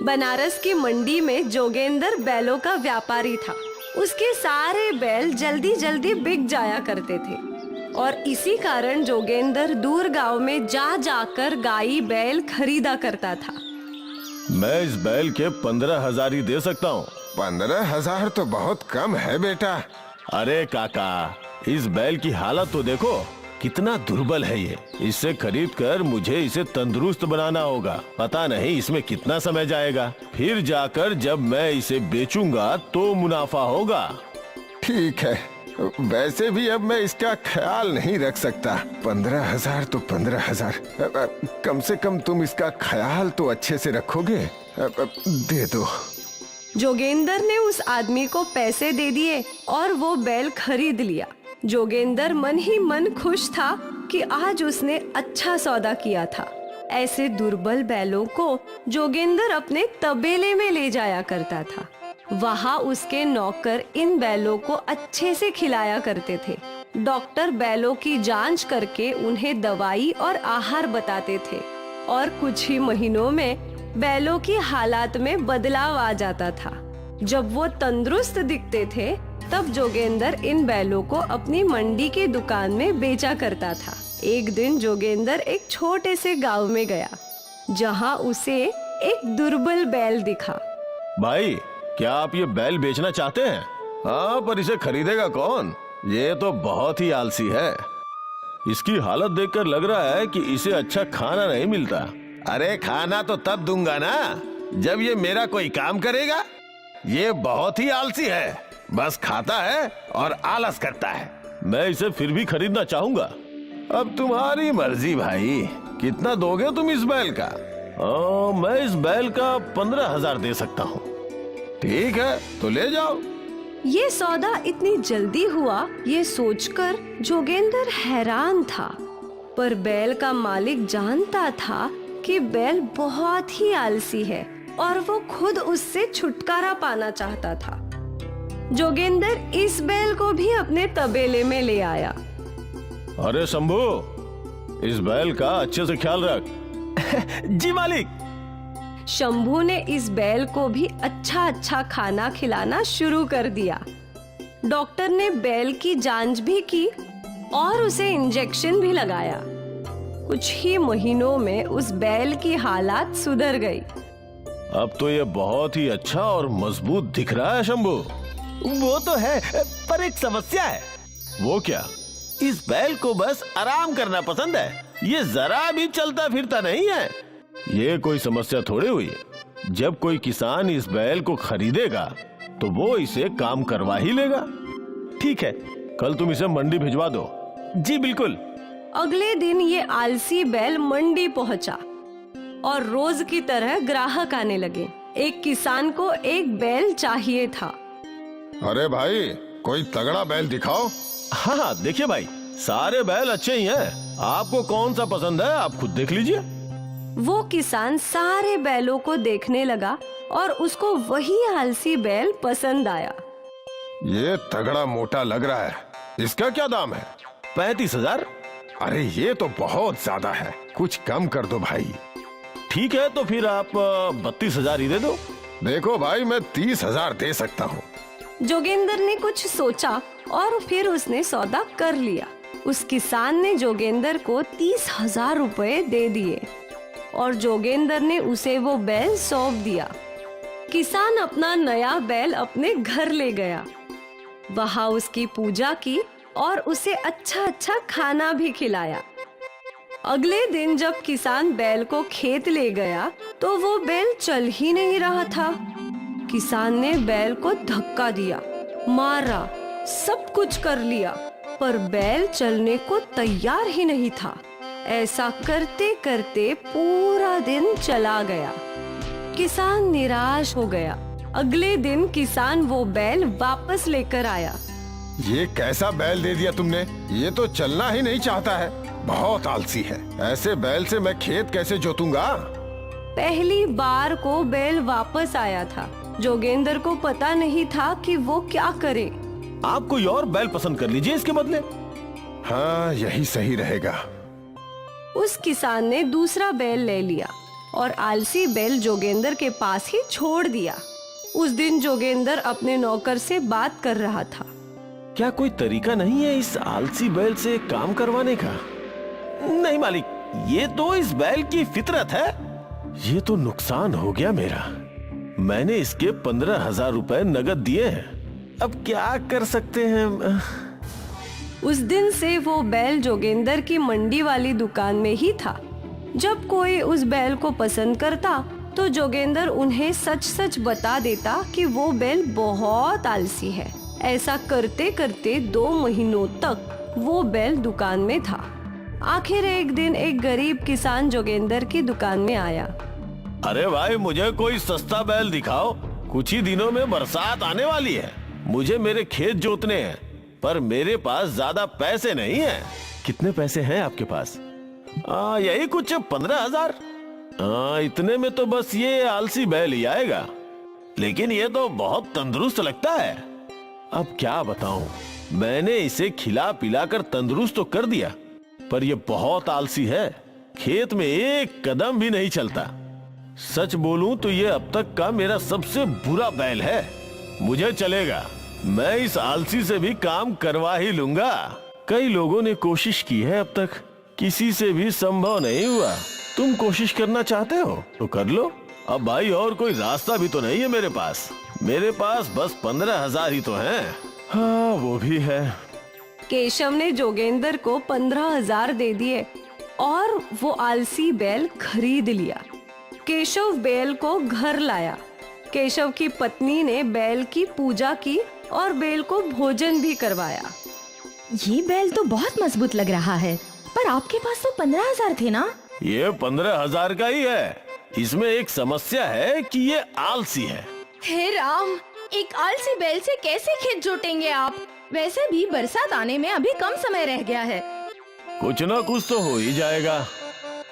बनारस की मंडी में जोगेंद्र बैलों का व्यापारी था। उसके सारे बैल जल्दी जल्दी बिक जाया करते थे और इसी कारण जोगेंद्र दूर गांव में जा जाकर गाई बैल खरीदा करता था। मैं इस बैल के 15,000 ही दे सकता हूँ। 15,000 तो बहुत कम है बेटा। अरे काका, इस बैल की हालत तो देखो, कितना दुर्बल है ये। इसे खरीद कर मुझे इसे तंदुरुस्त बनाना होगा। पता नहीं इसमें कितना समय जाएगा। फिर जाकर जब मैं इसे बेचूंगा तो मुनाफा होगा। ठीक है, वैसे भी अब मैं इसका ख्याल नहीं रख सकता। 15,000 तो 15,000, कम से कम तुम इसका ख्याल तो अच्छे से रखोगे। दे दो। जोगेंद्र ने उस आदमी को पैसे दे दिए और वो बैल खरीद लिया। जोगेंद्र मन ही मन खुश था कि आज उसने अच्छा सौदा किया था। ऐसे दुर्बल बैलों को जोगेंद्र अपने तबेले में ले जाया करता था। वहाँ उसके नौकर इन बैलों को अच्छे से खिलाया करते थे। डॉक्टर बैलों की जांच करके उन्हें दवाई और आहार बताते थे और कुछ ही महीनों में बैलों की हालात में बदलाव आ जाता था। जब वो तंदुरुस्त दिखते थे तब जोगेंद्र इन बैलों को अपनी मंडी की दुकान में बेचा करता था। एक दिन जोगेंद्र एक छोटे से गांव में गया जहां उसे एक दुर्बल बैल दिखा। भाई, क्या आप ये बैल बेचना चाहते हैं? हाँ, पर इसे खरीदेगा कौन? ये तो बहुत ही आलसी है। इसकी हालत देखकर लग रहा है कि इसे अच्छा खाना नहीं मिलता। अरे खाना तो तब दूंगा ना जब ये मेरा कोई काम करेगा। ये बहुत ही आलसी है, बस खाता है और आलस करता है। मैं इसे फिर भी खरीदना चाहूंगा। अब तुम्हारी मर्जी भाई, कितना दोगे तुम इस बैल का? मैं इस बैल का 15,000 दे सकता हूँ। ठीक है, तो ले जाओ। ये सौदा इतनी जल्दी हुआ, ये सोचकर जोगेंद्र हैरान था। पर बैल का मालिक जानता था कि बैल बहुत ही आलसी है और वो खुद उससे छुटकारा पाना चाहता था। जोगेंद्र इस बैल को भी अपने तबेले में ले आया। अरे शंभू, इस बैल का अच्छे से ख्याल रख। जी मालिक। शंभू ने इस बैल को भी अच्छा अच्छा खाना खिलाना शुरू कर दिया। डॉक्टर ने बैल की जांच भी की और उसे इंजेक्शन भी लगाया। कुछ ही महीनों में उस बैल की हालात सुधर गई। अब तो ये बहुत ही अच्छा और मजबूत दिख रहा है शंभू। वो तो है, पर एक समस्या है। वो क्या? इस बैल को बस आराम करना पसंद है। ये जरा भी चलता फिरता नहीं है। ये कोई समस्या थोड़ी हुई। जब कोई किसान इस बैल को खरीदेगा तो वो इसे काम करवा ही लेगा। ठीक है, कल तुम इसे मंडी भिजवा दो। जी बिल्कुल। अगले दिन ये आलसी बैल मंडी पहुंचा और रोज की तरह ग्राहक आने लगे। एक किसान को एक बैल चाहिए था। अरे भाई, कोई तगड़ा बैल दिखाओ। हाँ, देखिए भाई, सारे बैल अच्छे ही हैं। आपको कौन सा पसंद है, आप खुद देख लीजिए। वो किसान सारे बैलों को देखने लगा और उसको वही आलसी बैल पसंद आया। ये तगड़ा मोटा लग रहा है, इसका क्या दाम है? 35,000। अरे ये तो बहुत ज्यादा है, कुछ कम कर दो भाई। ठीक है, तो फिर आप 32,000 ही दे दो। देखो भाई, मैं 30,000 दे सकता हूँ। जोगेंद्र ने कुछ सोचा और फिर उसने सौदा कर लिया। उस किसान ने जोगेंद्र को 30,000 रुपए दे दिए और जोगेंद्र ने उसे वो बैल सौंप दिया। किसान अपना नया बैल अपने घर ले गया। वहाँ उसकी पूजा की और उसे अच्छा अच्छा खाना भी खिलाया। अगले दिन जब किसान बैल को खेत ले गया तो वो बैल चल ही नहीं रहा था। किसान ने बैल को धक्का दिया, मारा, सब कुछ कर लिया, पर बैल चलने को तैयार ही नहीं था। ऐसा करते करते पूरा दिन चला गया। किसान निराश हो गया। अगले दिन किसान वो बैल वापस लेकर आया। ये कैसा बैल दे दिया तुमने? ये तो चलना ही नहीं चाहता है, बहुत आलसी है। ऐसे बैल से मैं खेत कैसे जोतूंगा? पहली बार को बैल वापस आया था। जोगेंद्र को पता नहीं था कि वो क्या करे। आप कोई और बैल पसंद कर लीजिए इसके बदले। हाँ, यही सही रहेगा। उस किसान ने दूसरा बैल ले लिया। और आलसी बैल जोगेंद्र के पास ही छोड़ दिया। उस दिन जोगेंद्र अपने नौकर से बात कर रहा था। क्या कोई तरीका नहीं है इस आलसी बैल से काम करवाने का? नहीं मालिक, ये तो इस बैल की फितरत है। ये तो नुकसान हो गया मेरा। मैंने इसके 15,000 रुपए नगद दिए हैं। अब क्या कर सकते हैं? उस दिन से वो बैल जोगेंद्र की मंडी वाली दुकान में ही था। जब कोई उस बैल को पसंद करता तो जोगेंद्र उन्हें सच सच बता देता कि वो बैल बहुत आलसी है। ऐसा करते करते 2 महीनों तक वो बैल दुकान में था। आखिर एक दिन एक गरीब किसान जोगेंद्र की दुकान में आया। अरे भाई, मुझे कोई सस्ता बैल दिखाओ। कुछ ही दिनों में बरसात आने वाली है। मुझे मेरे खेत जोतने हैं, पर मेरे पास ज्यादा पैसे नहीं हैं। कितने पैसे हैं आपके पास? यही कुछ 15,000। इतने में तो बस ये आलसी बैल ही आएगा। लेकिन ये तो बहुत तंदुरुस्त लगता है। अब क्या बताऊं, मैंने इसे खिला पिला कर तंदुरुस्त तो कर दिया, पर ये बहुत आलसी है। खेत में एक कदम भी नहीं चलता। सच बोलूं तो ये अब तक का मेरा सबसे बुरा बैल है। मुझे चलेगा, मैं इस आलसी से भी काम करवा ही लूंगा। कई लोगों ने कोशिश की है, अब तक किसी से भी संभव नहीं हुआ। तुम कोशिश करना चाहते हो तो कर लो। अब भाई, और कोई रास्ता भी तो नहीं है मेरे पास। मेरे पास बस 15,000 ही तो हैं। हाँ, वो भी है। केशव ने जोगेंद्र को 15,000 दे दिए और वो आलसी बैल खरीद लिया। केशव बैल को घर लाया। केशव की पत्नी ने बैल की पूजा की और बैल को भोजन भी करवाया। ये बैल तो बहुत मजबूत लग रहा है, पर आपके पास तो 15,000 थे ना? ये 15,000 का ही है। इसमें एक समस्या है कि ये आलसी है। हे राम, एक आलसी बैल से कैसे खेत जोतेंगे आप? वैसे भी बरसात आने में अभी कम समय रह गया है। कुछ ना कुछ तो हो ही जाएगा।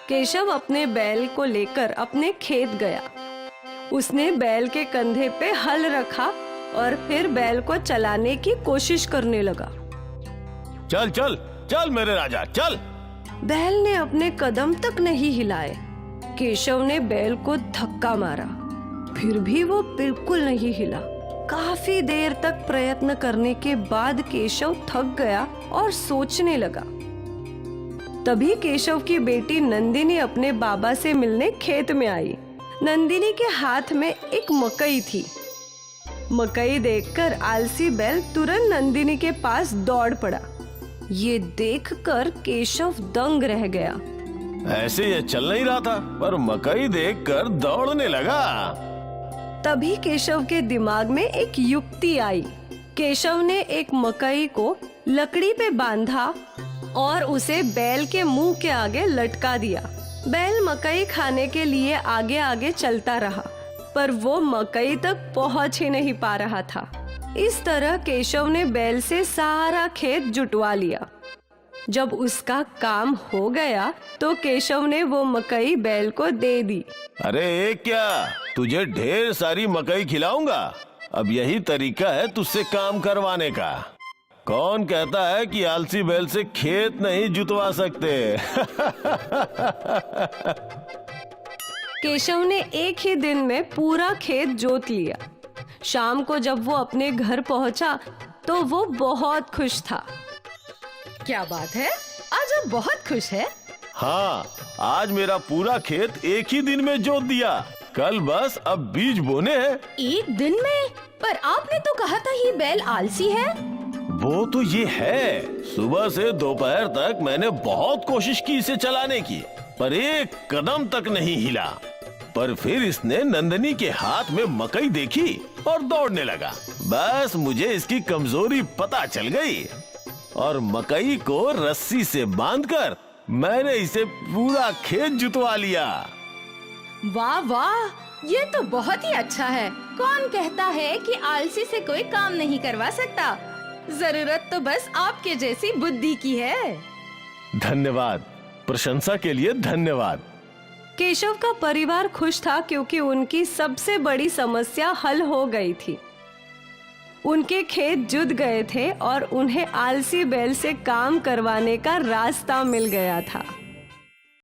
केशव अपने बैल को लेकर अपने खेत गया। उसने बैल के कंधे पे हल रखा और फिर बैल को चलाने की कोशिश करने लगा। चल चल चल मेरे राजा, चल। बैल ने अपने कदम तक नहीं हिलाए। केशव ने बैल को धक्का मारा, फिर भी वो बिल्कुल नहीं हिला। काफी देर तक प्रयत्न करने के बाद केशव थक गया और सोचने लगा। तभी केशव की बेटी नंदिनी अपने बाबा से मिलने खेत में आई। नंदिनी के हाथ में एक मकई थी। मकई देखकर आलसी बैल तुरंत नंदिनी के पास दौड़ पड़ा। ये देखकर केशव दंग रह गया। ऐसे ये चल नहीं रहा था, पर मकई देखकर दौड़ने लगा। तभी केशव के दिमाग में एक युक्ति आई। केशव ने एक मकई को लकड़ी पे बांधा और उसे बैल के मुंह के आगे लटका दिया। बैल मकई खाने के लिए आगे आगे चलता रहा, पर वो मकई तक पहुंच ही नहीं पा रहा था। इस तरह केशव ने बैल से सारा खेत जुटवा लिया। जब उसका काम हो गया तो केशव ने वो मकई बैल को दे दी। अरे एक क्या, तुझे ढेर सारी मकई खिलाऊंगा। अब यही तरीका है तुझसे काम करवाने का। कौन कहता है कि आलसी बैल से खेत नहीं जुतवा सकते? केशव ने एक ही दिन में पूरा खेत जोत लिया। शाम को जब वो अपने घर पहुंचा तो वो बहुत खुश था। क्या बात है, आज आप बहुत खुश है? हाँ, आज मेरा पूरा खेत एक ही दिन में जोत दिया। कल बस अब बीज बोने हैं। एक दिन में? पर आपने तो कहा था ये बैल आलसी है। वो तो ये है, सुबह से दोपहर तक मैंने बहुत कोशिश की इसे चलाने की, पर एक कदम तक नहीं हिला। पर फिर इसने नंदनी के हाथ में मकई देखी और दौड़ने लगा। बस मुझे इसकी कमजोरी पता चल गई और मकई को रस्सी से बांधकर मैंने इसे पूरा खेत जुतवा लिया। वाह वाह, ये तो बहुत ही अच्छा है। कौन कहता है कि आलसी से कोई काम नहीं करवा सकता? जरूरत तो बस आपके जैसी बुद्धि की है। धन्यवाद, प्रशंसा के लिए धन्यवाद। केशव का परिवार खुश था क्योंकि उनकी सबसे बड़ी समस्या हल हो गई थी। उनके खेत जुत गए थे और उन्हें आलसी बैल से काम करवाने का रास्ता मिल गया था।